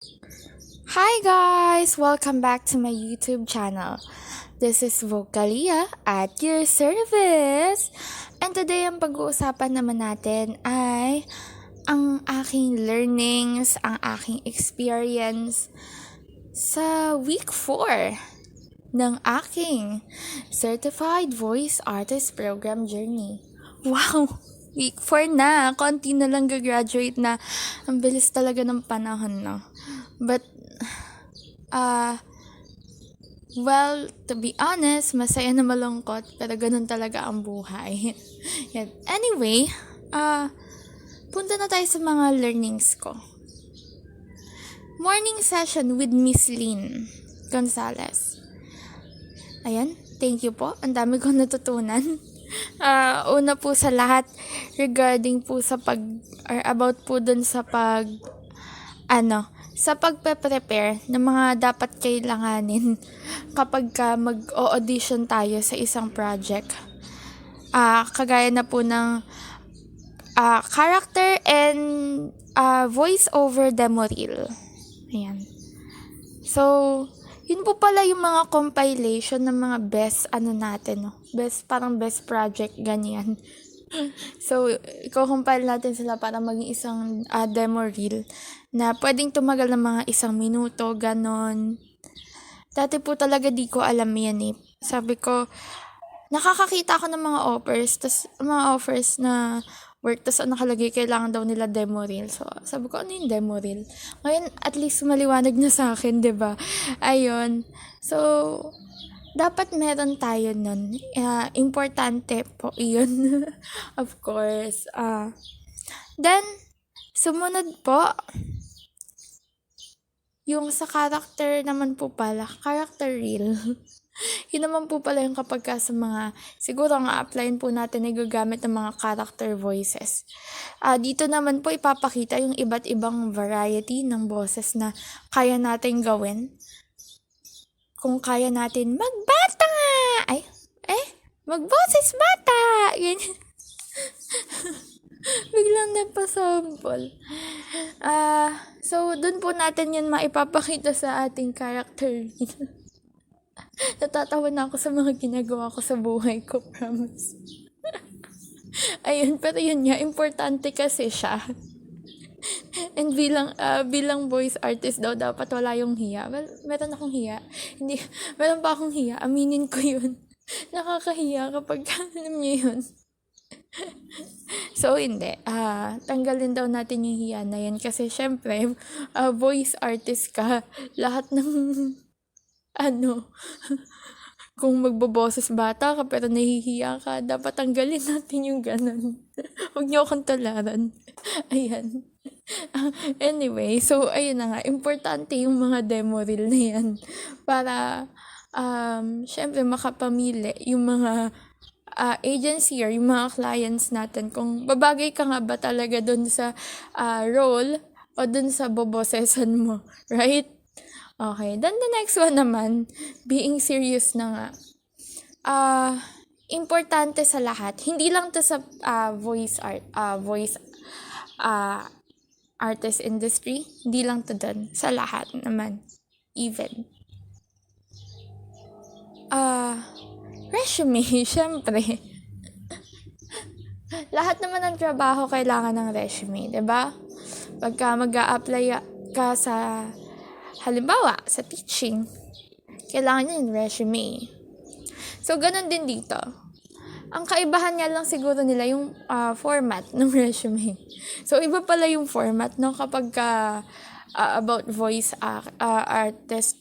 Hi guys! Welcome back to my YouTube channel. This is Vocalia at your service. And today ang pag-uusapan naman natin ay ang aking learnings, ang aking experience sa week 4 ng aking Certified Voice Artist Program Journey. Wow! Week 4 na. Konti na lang gagraduate na. Ang bilis talaga ng panahon, no? But well, to be honest, masaya na malungkot, pero ganun talaga ang buhay. Yan. Anyway, punta na tayo sa mga learnings ko. Morning session with Miss Lynn Gonzalez. Ayan, thank you po. Ang dami kong natutunan. Una po sa lahat, regarding po sa about po dun sa sa pagpe-prepare ng mga dapat kailanganin kapag mag-audition tayo sa isang project. Kagaya na po ng character and voice over demo reel. Ayan. So, yun po pala yung mga compilation ng mga best natin, no? Best project, ganyan. So, i-compile natin sila para maging isang demo reel na pwedeng tumagal ng mga 1 minuto, ganon. Dati po talaga di ko alam yan eh. Sabi ko, nakakakita ako ng mga offers na work, tas nakalagay kailangan daw nila demo reel. So, sabi ko, ano yung demo reel? Ngayon, at least maliwanag na sa akin, 'di ba? Ayun. So, dapat meron tayo nun. Importante po yun. Of course. Then, sumunod po, yung sa character naman po pala, character reel. Yun naman po pala yung kapag sa mga, siguro ang a-applyin po natin ay gagamit ng mga character voices. Dito naman po ipapakita yung iba't ibang variety ng boses na kaya natin gawin. Kung kaya natin magbata! Magboses bata! Ganyan. Biglang napasample. So, dun po natin yun maipapakita sa ating character. Natatawa na ako sa mga ginagawa ko sa buhay ko, promise. Ayun, pero yun nga, importante kasi siya. And bilang voice artist daw, dapat wala yung hiya. Well, meron akong hiya. Meron pa akong hiya. Aminin ko yun. Nakakahiya kapag alam niyo yun. So, hindi. Tanggalin daw natin yung hiya na yan. Kasi, syempre, voice artist ka. Lahat ng, kung magboboses bata ka pero nahihiya ka, dapat tanggalin natin yung ganun. Huwag niyo akong tolaran. Ayan. Anyway, so, ayun na nga. Importante yung mga demo reel na yan. Para, syempre, makapamili yung mga agency or yung mga clients natin kung babagay ka nga ba talaga dun sa role o dun sa bobosesan mo, right? Okay, then the next one naman, being serious na nga. Importante sa lahat, hindi lang to sa voice artist industry, hindi lang to dun, sa lahat naman, even. Resume, syempre. Lahat naman ng trabaho kailangan ng resume, 'di ba? Pagka mag-a-apply ka sa, halimbawa, sa teaching, kailangan yung resume. So, ganun din dito. Ang kaibahan nga lang siguro nila yung format ng resume. So, iba pala yung format, no? Kapag about voice artist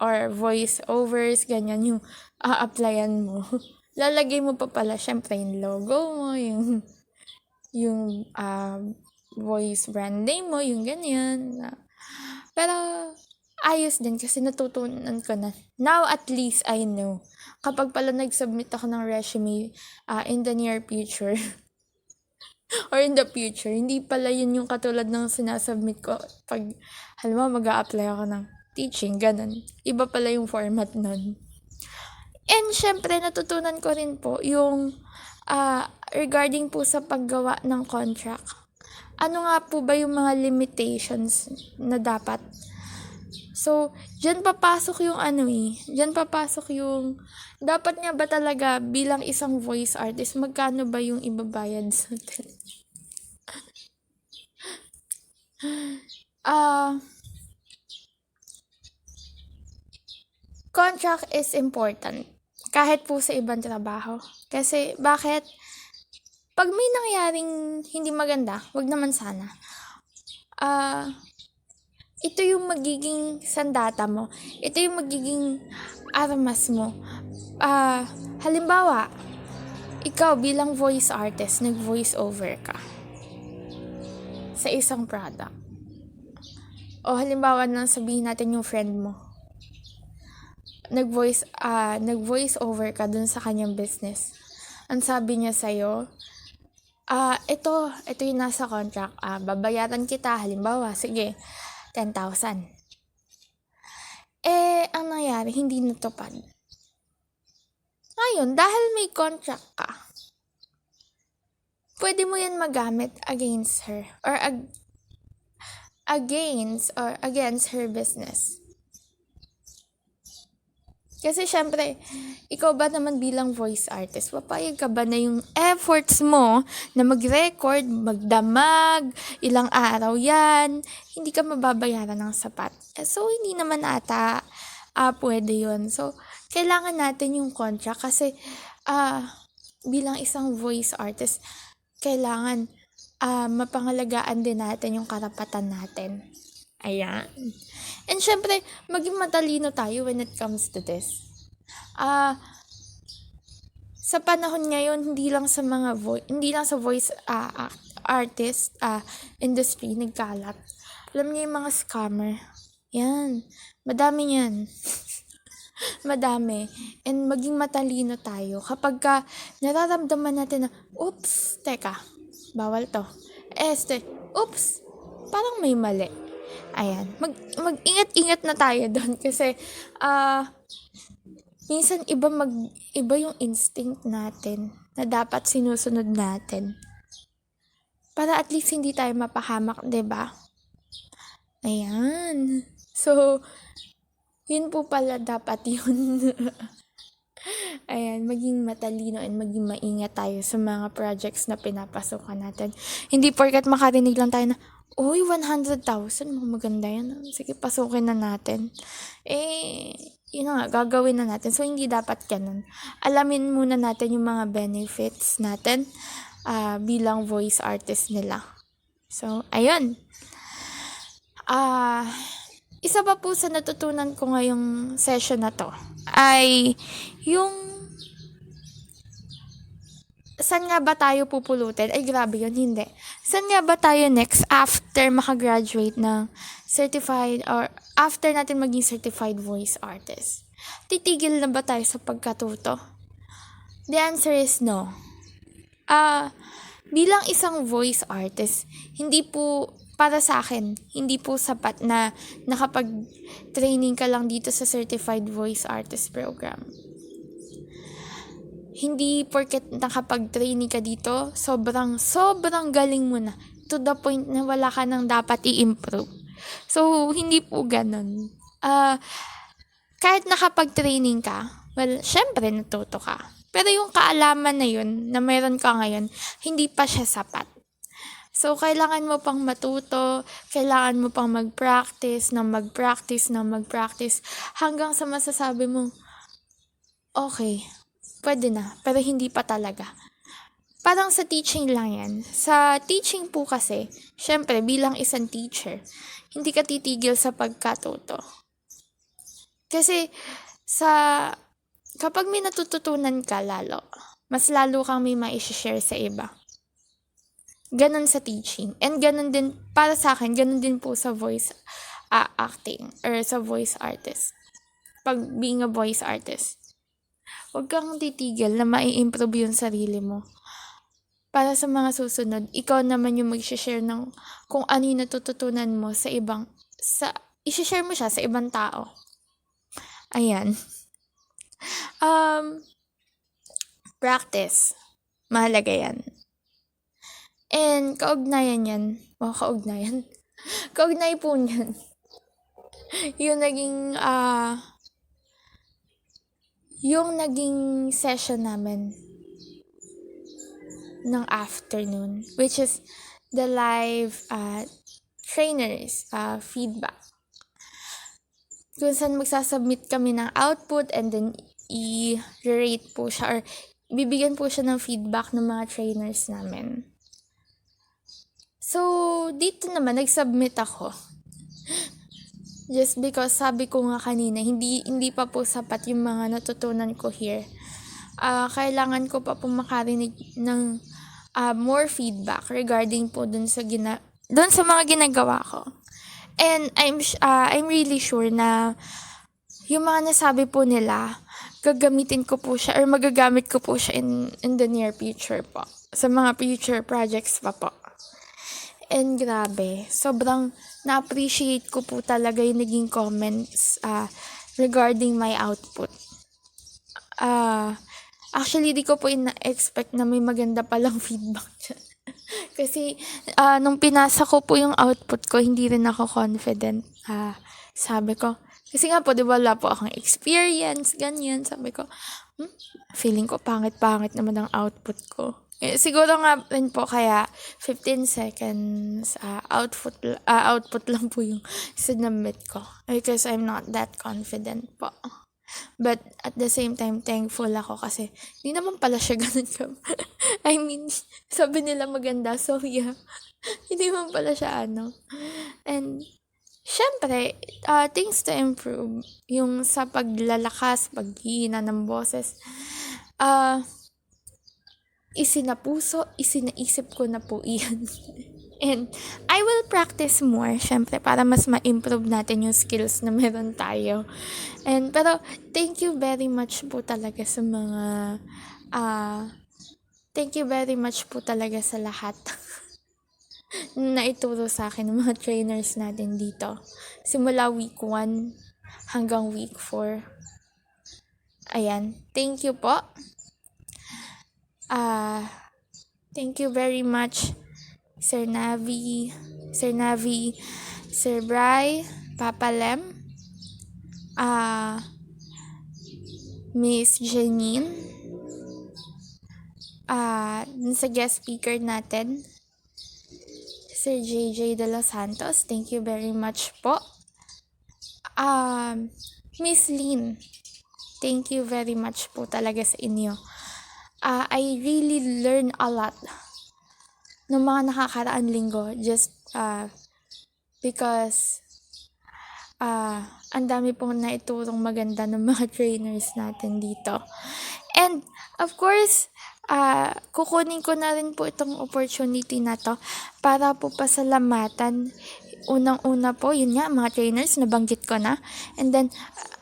or voice overs, ganyan yung applyan mo. Lalagay mo pa pala syempre yung logo mo, yung voice brand name mo, yung ganyan. Pero ayos din kasi natutunan ko na. Now at least I know. Kapag pala nag-submit ako ng resume in the near future or in the future, hindi pala yun yung katulad ng sinasubmit ko pag halimbawa mag-a-apply ako ng teaching, ganun. Iba pala yung format nun. And syempre, natutunan ko rin po yung regarding po sa paggawa ng contract. ano nga po ba yung mga limitations na dapat. So, dyan papasok yung dyan papasok yung, dapat nga ba talaga bilang isang voice artist, magkano ba yung ibabayad sa atin? Contract is important. Kahit po sa ibang trabaho. Kasi, bakit? Pag may nangyaring hindi maganda, wag naman sana. Ito yung magiging sandata mo. Ito yung magiging armas mo. Halimbawa, ikaw bilang voice artist, nag-voice over ka sa isang product. O halimbawa na sabihin natin yung friend mo. Nag-voice over ka dun sa kanyang business. Ang sabi niya sa'yo, ito yung nasa contract. Babayaran kita, halimbawa, sige, 10,000. Ang nangyari, hindi natupad. Ngayon, dahil may contract ka, pwede mo yan magamit against her or against her business. Kasi syempre, ikaw ba naman bilang voice artist, papayag ka ba na yung efforts mo na mag-record, magdamag, ilang araw yan, hindi ka mababayaran ng sapat. So, hindi naman ata pwede yun. So, kailangan natin yung contract kasi bilang isang voice artist, kailangan mapangalagaan din natin yung karapatan natin. Ayan. And syempre, maging matalino tayo when it comes to this. Sa panahon ngayon, hindi lang sa voice artist industry nagkalat. Alam niyo yung mga scammer. Yan. Madami yan. Madami. And maging matalino tayo. Kapag nararamdaman natin na, oops, teka, bawal to. Oops, parang may mali. Ayan. Mag-ingat-ingat na tayo doon kasi minsan iba yung instinct natin na dapat sinusunod natin. Para at least hindi tayo mapahamak, 'di ba? Ayan. So, yun po pala dapat yun. Ayan, maging matalino and maging maingat tayo sa mga projects na pinapasukan natin. Hindi porkat makarinig lang tayo na, uy, 100,000, maganda yan. Sige, pasukin na natin. Yun na nga, gagawin na natin. So, hindi dapat ganun. Alamin muna natin yung mga benefits natin bilang voice artist nila. So, ayun. Isa pa po sa natutunan ko ngayong session na to ay yung saan nga ba tayo pupulutin? Ay, grabe yun, hindi. Saan nga ba tayo next after makagraduate ng certified or after natin maging certified voice artist? Titigil na ba tayo sa pagkatuto? The answer is no. Bilang isang voice artist, hindi po para sa akin, hindi po sapat na nakapag-training ka lang dito sa Certified Voice Artist Program. Hindi porket nakapag-training ka dito, sobrang galing mo na. To the point na wala ka nang dapat i-improve. So, hindi po ganun. Kahit nakapag-training ka, well, syempre natuto ka. Pero yung kaalaman na yun, na meron ka ngayon, hindi pa siya sapat. So, kailangan mo pang matuto, kailangan mo pang mag-practice, hanggang sa masasabi mo, okay, pwede na, pero hindi pa talaga. Parang sa teaching lang yan. Sa teaching po kasi, syempre, bilang isang teacher, hindi ka titigil sa pagkatuto. Kasi, kapag may natututunan ka mas lalo kang may ma-share sa iba. Ganon sa teaching. And ganon din, para sa akin, ganon din po sa voice acting or sa voice artist. Pag being a voice artist. Huwag kang titigil na mai-improve yung sarili mo. Para sa mga susunod, ikaw naman yung mag-share ng kung ano yung natututunan mo i-share mo siya sa ibang tao. Ayan. Practice. Mahalaga yan. And kaugnay po niyan, yung naging session namin ng afternoon, which is the live trainers feedback. Kung saan magsasubmit kami ng output and then i-rate po siya or bibigyan po siya ng feedback ng mga trainers namin. So, dito naman, nag-submit ako. Just because sabi ko nga kanina, hindi pa po sapat yung mga natutunan ko here. Kailangan ko pa po makarinig ng more feedback regarding po dun sa mga ginagawa ko. And I'm really sure na yung mga nasabi po nila, gagamitin ko po siya or magagamit ko po siya in the near future po. Sa mga future projects pa po. And grabe, sobrang na-appreciate ko po talaga yung naging comments regarding my output. Actually, di ko po expect na may maganda palang feedback dyan. Kasi nung pinasa ko po yung output ko, hindi rin ako confident. Sabi ko, kasi nga po, di ba, wala po akong experience, ganyan. Sabi ko, feeling ko pangit-pangit naman ang output ko. Siguro nga rin po kaya 15 seconds output lang po yung sinubmit ko. Because I'm not that confident po. But at the same time, thankful ako kasi hindi naman pala siya ganun I mean, sabi nila maganda, so yeah. Hindi naman pala siya And syempre, things to improve. Yung sa paglalakas, paghihina ng boses. Isinaisip ko na po iyan. And I will practice more, syempre, para mas ma-improve natin yung skills na meron tayo. Pero, thank you very much po talaga sa lahat na ituro sa akin ng mga trainers natin dito. Simula week 1 hanggang week 4. Ayan, thank you po. Thank you very much, Sir Navi, Sir Bry, Papa Lem, Miss Janine, sa guest speaker natin, Sir JJ De Los Santos, thank you very much po. Miss Lynn, thank you very much po talaga sa inyo. I really learn a lot ng mga nakakaraan linggo just because ang dami pong naiturong maganda ng mga trainers natin dito. And of course, kukunin ko na rin po itong opportunity na to para po pasalamatan. Unang-una po, yun nga, mga trainers, nabanggit ko na. And then,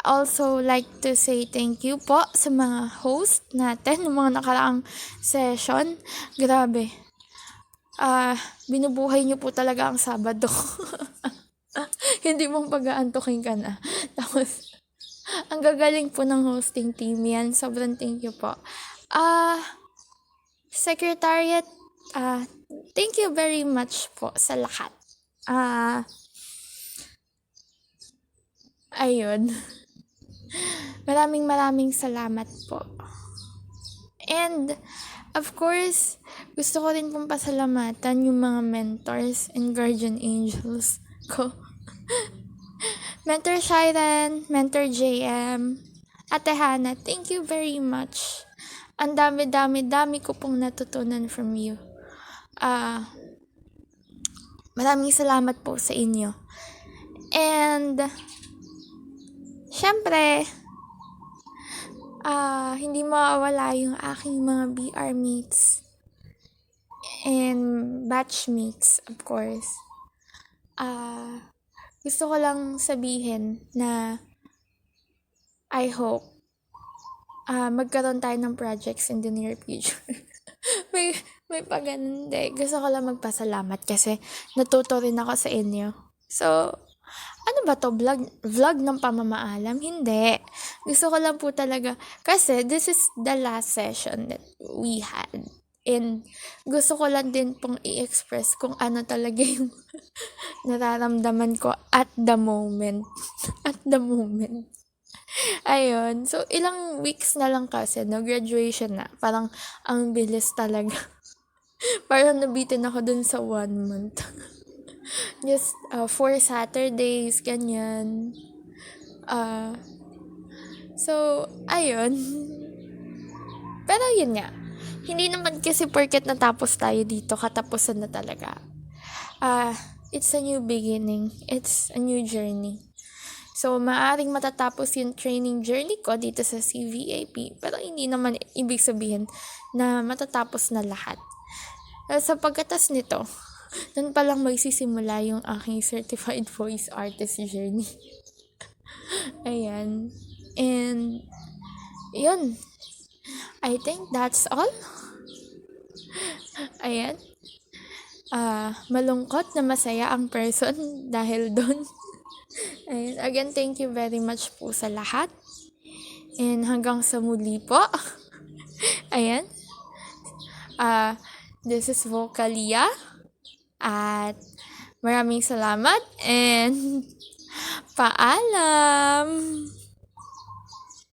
also like to say thank you po sa mga host natin, ng mga nakaraang session. Grabe. Binubuhay niyo po talaga ang Sabado. Hindi mong pag-aantokin ka na. Tapos, ang gagaling po ng hosting team yan. Sobrang thank you po. Secretariat, thank you very much po sa lahat. Ayun. Maraming salamat po. And, of course, gusto ko rin pong pasalamatan yung mga mentors and guardian angels ko. Mentor Shairan, Mentor JM, Ate Hannah, thank you very much. Ang dami ko pong natutunan from you. Maraming salamat po sa inyo. And, syempre, hindi mawawala yung aking mga BR mates and batch mates, of course. Gusto ko lang sabihin na I hope magkaroon tayo ng projects in the near future. may pag-ganun. Gusto ko lang magpasalamat kasi natuto rin ako sa inyo. So, ano ba to? Vlog ng pamamaalam? Hindi. Gusto ko lang po talaga. Kasi this is the last session that we had. And gusto ko lang din pong i-express kung ano talaga yung nararamdaman ko at the moment. At the moment. Ayun. So, ilang weeks na lang kasi, no? Graduation na. Parang, ang bilis talaga. Parang nabitin ako dun sa 1 month. Just, 4 Saturdays, ganyan. So, ayun. Pero yun nga. Hindi naman kasi porket natapos tayo dito, katapusan na talaga. It's a new beginning. It's a new journey. So, maaring matatapos yung training journey ko dito sa CVAP. Pero hindi naman ibig sabihin na matatapos na lahat. Sa pagkatas nito, doon pa lang magsisimula yung aking certified voice artist journey. Ayan. And, yun. I think that's all. Ayan. Malungkot na masaya ang person dahil doon. Ayan. Again, thank you very much po sa lahat. And hanggang sa muli po. Ayan. This is Vocalia. At maraming salamat and paalam!